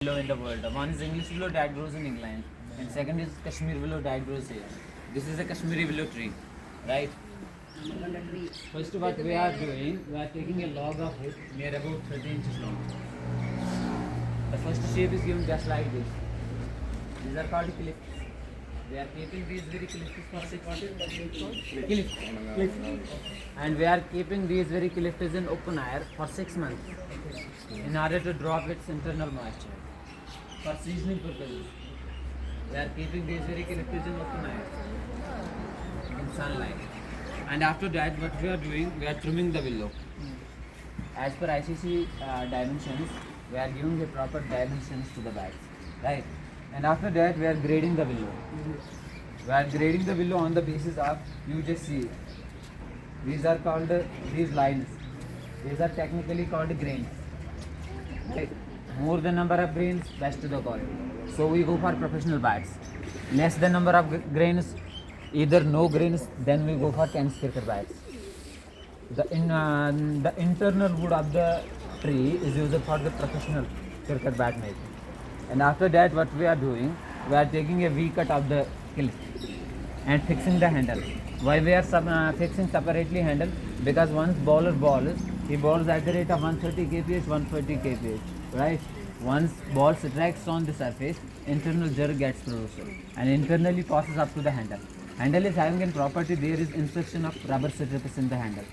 Willow in the world. One is English willow that grows in England, and second is Kashmir willow that grows here. This is a Kashmiri willow tree, right? First, what we are doing, we are taking a log of it near about 30 inches long. The first shape is given just like this. These are called cliffs. We are keeping these very cliffs for 6 months. Cliffs. And we are keeping these very cliffs in open air for 6 months in order to drop its internal moisture for seasoning purposes. We are keeping these very cliffs in open air in sunlight. And after that, what we are doing, we are trimming the willow. As per ICC dimensions, we are giving the proper dimensions to the bags, right? And after that, we are grading the willow. We are grading the willow on the basis of, you just see, these are called, these lines, these are technically called grains. Right? More the number of grains, best the quality. So we go for professional bats. Less the number of grains, either no grains, then we go for 10 cricket bats. The internal wood of the tree is used for the professional cricket bat making. And after that, what we are doing, we are taking a V cut of the cliff and fixing the handle. Why we are fixing separately handle? Because once bowler bowls, he bowls at the rate of 130 kph, 140 kph, right? Once ball strikes on the surface, internal jerk gets produced and internally passes up to the handle. Handle is having a property, there is insertion of rubber strips in the handle.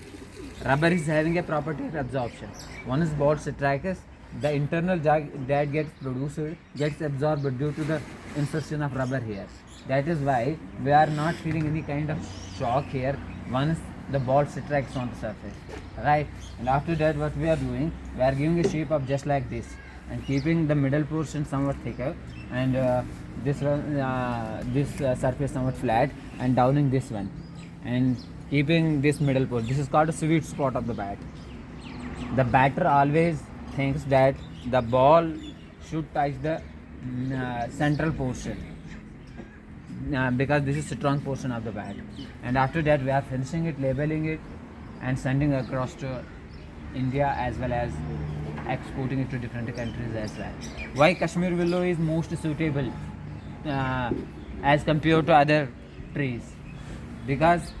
Rubber is having a property of absorption. Once ball strikes, the internal jerk that gets produced gets absorbed due to the insertion of rubber here. That is why we are not feeling any kind of shock here once the ball strikes on the surface, right? And after that, what we are doing, we are giving a shape of just like this and keeping the middle portion somewhat thicker and this surface somewhat flat and downing this one and keeping this middle portion. This is called a sweet spot of the bat. The batter always thinks that the ball should touch the central portion because this is a strong portion of the bat. And after that, we are finishing it, labeling it and sending across to India as well as exporting it to different countries as well. Why Kashmir willow is most suitable as compared to other trees? Because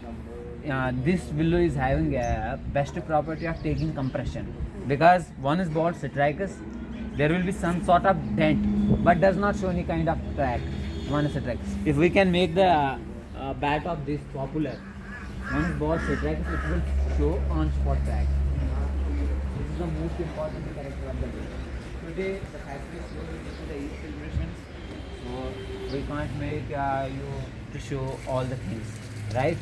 this willow is having a best property of taking compression. Because one is ball strikes, there will be some sort of dent, but does not show any kind of crack. One strike. If we can make the bat of this popular, one ball strikes, it will show on spot crack. This is the most important character of the day. Today, the factory is slowly into the Eid celebrations, so we can't make you to show all the things, right?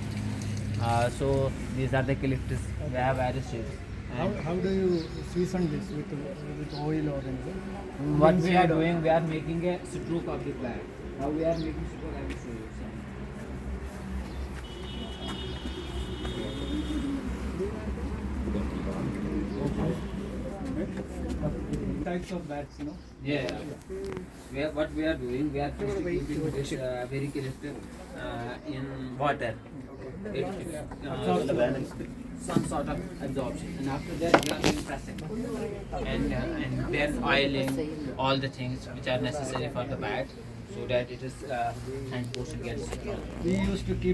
So these are the cliffs. We have various shapes. How do you season this with oil or anything? What we are doing, we are making a stroke of the plant. Now we are making stroke, I will show you some. Types of bats, you know? Yeah. What we are doing, we are first keeping this very cliff in water. Some sort of absorption, and after that we are doing pressing and then oiling all the things which are necessary for the bat so that it is hand portion gets strong. We used to keep it